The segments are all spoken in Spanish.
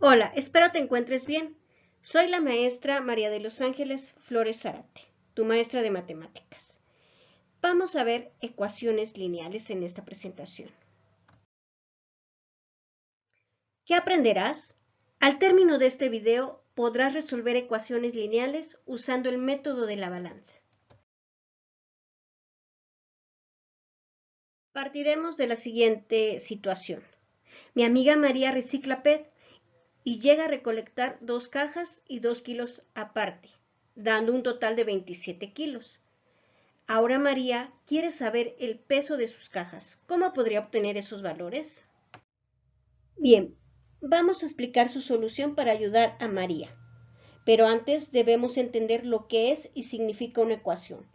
Hola, espero te encuentres bien. Soy la maestra María de los Ángeles Flores Zárate, tu maestra de matemáticas. Vamos a ver ecuaciones lineales en esta presentación. ¿Qué aprenderás? Al término de este video podrás resolver ecuaciones lineales usando el método de la balanza. Partiremos de la siguiente situación. Mi amiga María recicla PET y llega a recolectar 2 cajas y 2 kilos aparte, dando un total de 27 kilos. Ahora María quiere saber el peso de sus cajas. ¿Cómo podría obtener esos valores? Bien, vamos a explicar su solución para ayudar a María. Pero antes debemos entender lo que es y significa una ecuación.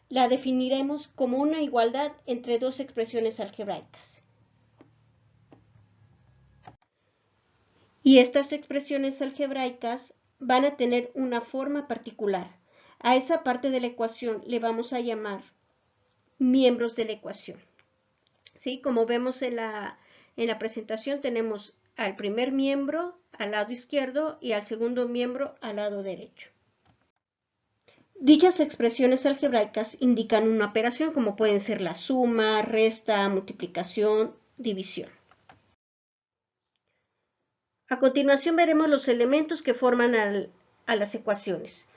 La definiremos como una igualdad entre dos expresiones algebraicas. Y estas expresiones algebraicas van a tener una forma particular. A esa parte de la ecuación le vamos a llamar miembros de la ecuación. ¿Sí? Como vemos en la presentación, tenemos al primer miembro al lado izquierdo y al segundo miembro al lado derecho. Dichas expresiones algebraicas indican una operación como pueden ser la suma, resta, multiplicación, división. A continuación veremos los elementos que forman a las ecuaciones.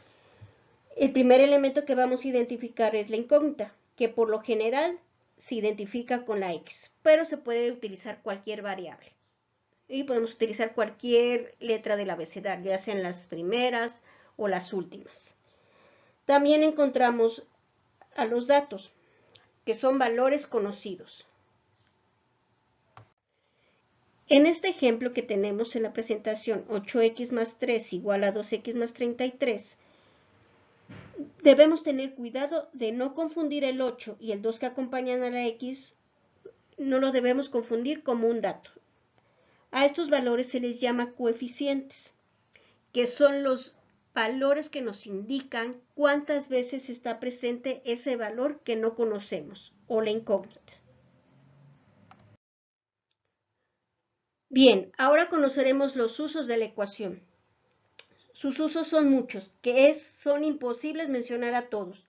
El primer elemento que vamos a identificar es la incógnita, que por lo general se identifica con la X, pero se puede utilizar cualquier variable. Y podemos utilizar cualquier letra del abecedario, ya sean las primeras o las últimas. También encontramos a los datos, que son valores conocidos. En este ejemplo que tenemos en la presentación 8x más 3 igual a 2x más 33, debemos tener cuidado de no confundir el 8 y el 2 que acompañan a la x, no lo debemos confundir como un dato. A estos valores se les llama coeficientes, que son los valores que nos indican cuántas veces está presente ese valor que no conocemos, o la incógnita. Bien, ahora conoceremos los usos de la ecuación. Sus usos son muchos, son imposibles mencionar a todos.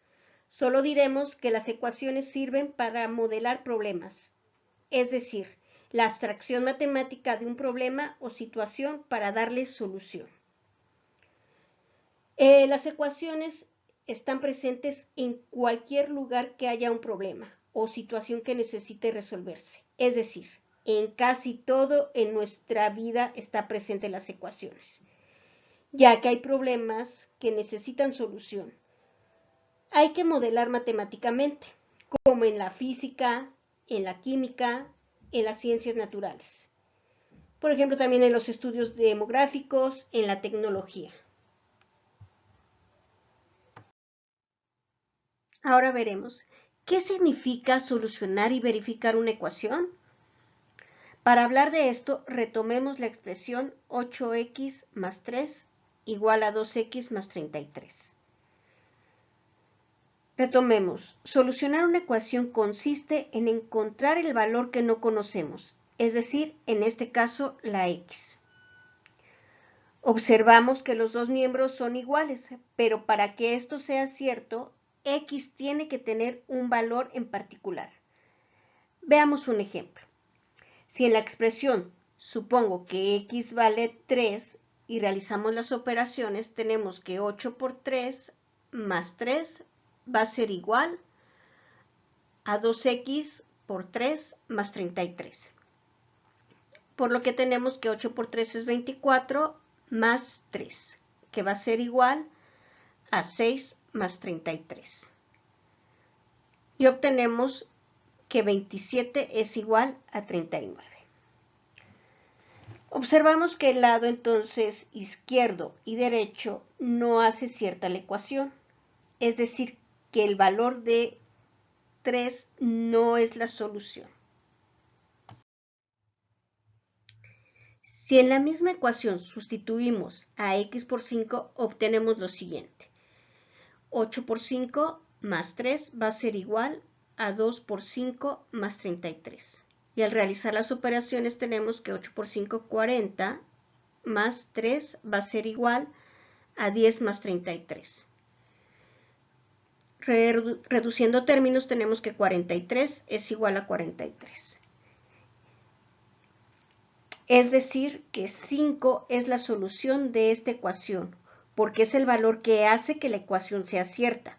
Solo diremos que las ecuaciones sirven para modelar problemas, es decir, la abstracción matemática de un problema o situación para darle solución. Las ecuaciones están presentes en cualquier lugar que haya un problema o situación que necesite resolverse. Es decir, en casi todo en nuestra vida está presente las ecuaciones, ya que hay problemas que necesitan solución. Hay que modelar matemáticamente, como en la física, en la química, en las ciencias naturales. Por ejemplo, también en los estudios demográficos, en la tecnología. Ahora veremos, ¿qué significa solucionar y verificar una ecuación? Para hablar de esto, retomemos la expresión 8x más 3 igual a 2x más 33. Retomemos, solucionar una ecuación consiste en encontrar el valor que no conocemos, es decir, en este caso, la x. Observamos que los dos miembros son iguales, pero para que esto sea cierto, x tiene que tener un valor en particular. Veamos un ejemplo. Si en la expresión supongo que x vale 3 y realizamos las operaciones, tenemos que 8 por 3 más 3 va a ser igual a 2x por 3 más 33. Por lo que tenemos que 8 por 3 es 24 más 3, que va a ser igual a 6 más 33. Y obtenemos que 27 es igual a 39. Observamos que el lado entonces izquierdo y derecho no hace cierta la ecuación, es decir, que el valor de 3 no es la solución. Si en la misma ecuación sustituimos a x por 5, obtenemos lo siguiente. 8 por 5 más 3 va a ser igual a 2 por 5 más 33. Y al realizar las operaciones tenemos que 8 por 5, 40, más 3 va a ser igual a 10 más 33. Reduciendo términos tenemos que 43 es igual a 43. Es decir, que 5 es la solución de esta ecuación, porque es el valor que hace que la ecuación sea cierta.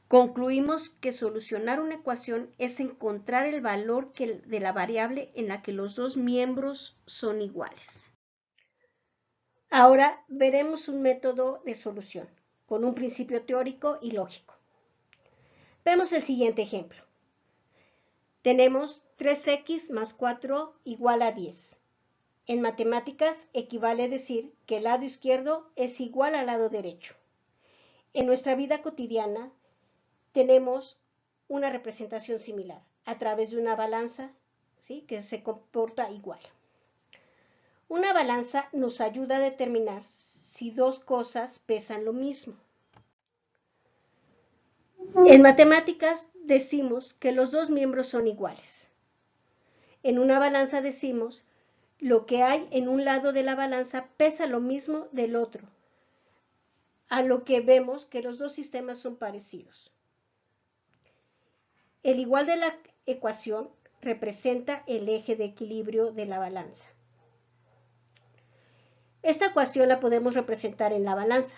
Concluimos que solucionar una ecuación es encontrar el valor de la variable en la que los dos miembros son iguales. Ahora veremos un método de solución, con un principio teórico y lógico. Vemos el siguiente ejemplo. Tenemos 3x más 4 igual a 10. En matemáticas equivale a decir que el lado izquierdo es igual al lado derecho. En nuestra vida cotidiana tenemos una representación similar a través de una balanza, ¿sí?, que se comporta igual. Una balanza nos ayuda a determinar si dos cosas pesan lo mismo. En matemáticas decimos que los dos miembros son iguales. En una balanza decimos lo que hay en un lado de la balanza pesa lo mismo del otro, a lo que vemos que los dos sistemas son parecidos. El igual de la ecuación representa el eje de equilibrio de la balanza. Esta ecuación la podemos representar en la balanza.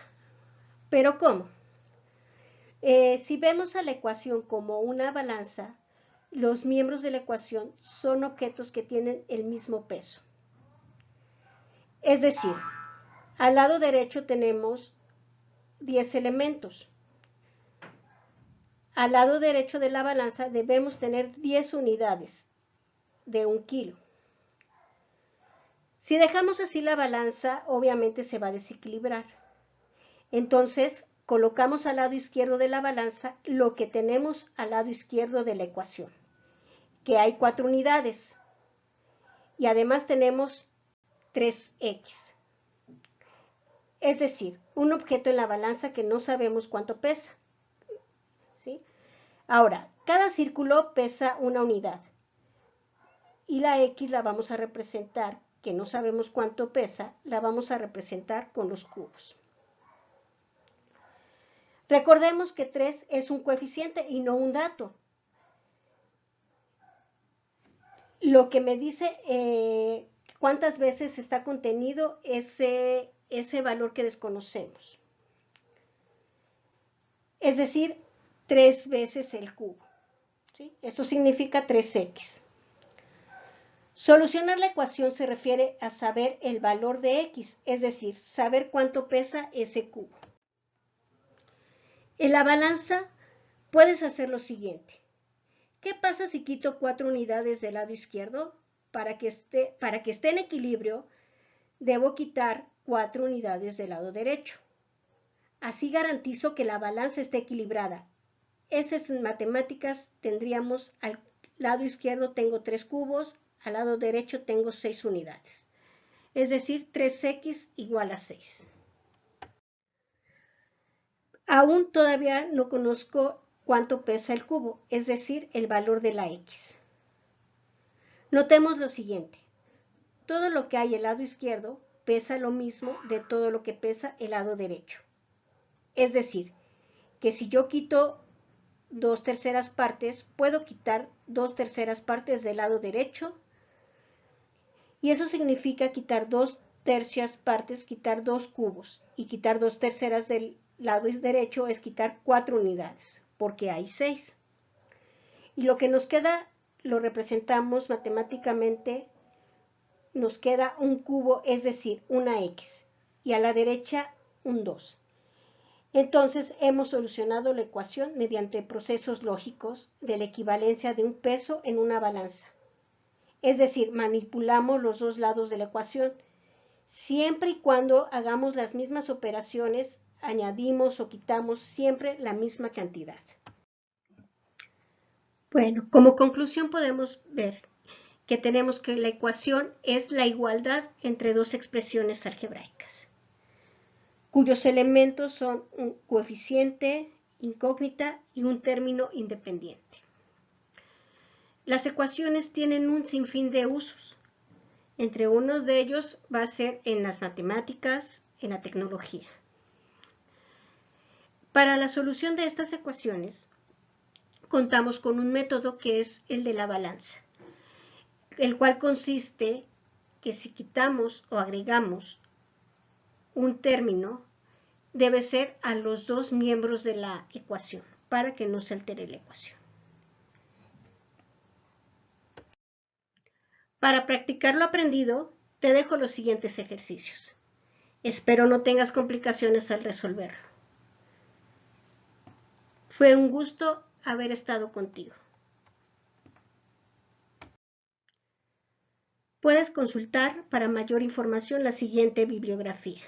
¿Pero cómo? Si vemos a la ecuación como una balanza, los miembros de la ecuación son objetos que tienen el mismo peso. Es decir, al lado derecho tenemos 10 elementos. Al lado derecho de la balanza debemos tener 10 unidades de 1 kilo. Si dejamos así la balanza, obviamente se va a desequilibrar. Entonces, colocamos al lado izquierdo de la balanza lo que tenemos al lado izquierdo de la ecuación, que hay 4 unidades. Y además tenemos 3x. Es decir, un objeto en la balanza que no sabemos cuánto pesa. ¿Sí? Ahora, cada círculo pesa una unidad. Y la x la vamos a representar, que no sabemos cuánto pesa, la vamos a representar con los cubos. Recordemos que 3 es un coeficiente y no un dato. Lo que me dice cuántas veces está contenido ese valor que desconocemos. Es decir, 3 veces el cubo. ¿Sí? Eso significa 3x. Solucionar la ecuación se refiere a saber el valor de x, es decir, saber cuánto pesa ese cubo. En la balanza puedes hacer lo siguiente. ¿Qué pasa si quito 4 unidades del lado izquierdo? Para que esté en equilibrio, debo quitar 4 unidades del lado derecho. Así garantizo que la balanza esté equilibrada. Esas en matemáticas tendríamos al lado izquierdo tengo 3 cubos, al lado derecho tengo 6 unidades. Es decir, 3x igual a 6. Aún todavía no conozco cuánto pesa el cubo, es decir, el valor de la x. Notemos lo siguiente. Todo lo que hay el lado izquierdo pesa lo mismo de todo lo que pesa el lado derecho. Es decir, que si yo quito 2/3 partes, puedo quitar 2/3 partes del lado derecho, y eso significa quitar 2/3 partes, quitar 2 cubos, y quitar 2/3 del lado derecho es quitar 4 unidades, porque hay 6. Y lo que nos queda lo representamos matemáticamente, nos queda un cubo, es decir, una x, y a la derecha un 2. Entonces hemos solucionado la ecuación mediante procesos lógicos de la equivalencia de un peso en una balanza. Es decir, manipulamos los dos lados de la ecuación, siempre y cuando hagamos las mismas operaciones, añadimos o quitamos siempre la misma cantidad. Bueno, como conclusión podemos ver que tenemos que la ecuación es la igualdad entre dos expresiones algebraicas, cuyos elementos son un coeficiente, incógnita y un término independiente. Las ecuaciones tienen un sinfín de usos. Entre uno de ellos va a ser en las matemáticas, en la tecnología. Para la solución de estas ecuaciones, contamos con un método que es el de la balanza, el cual consiste que si quitamos o agregamos un término, debe ser a los dos miembros de la ecuación, para que no se altere la ecuación. Para practicar lo aprendido, te dejo los siguientes ejercicios. Espero no tengas complicaciones al resolverlo. Fue un gusto haber estado contigo. Puedes consultar para mayor información la siguiente bibliografía.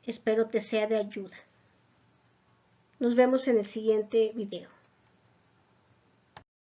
Espero te sea de ayuda. Nos vemos en el siguiente video.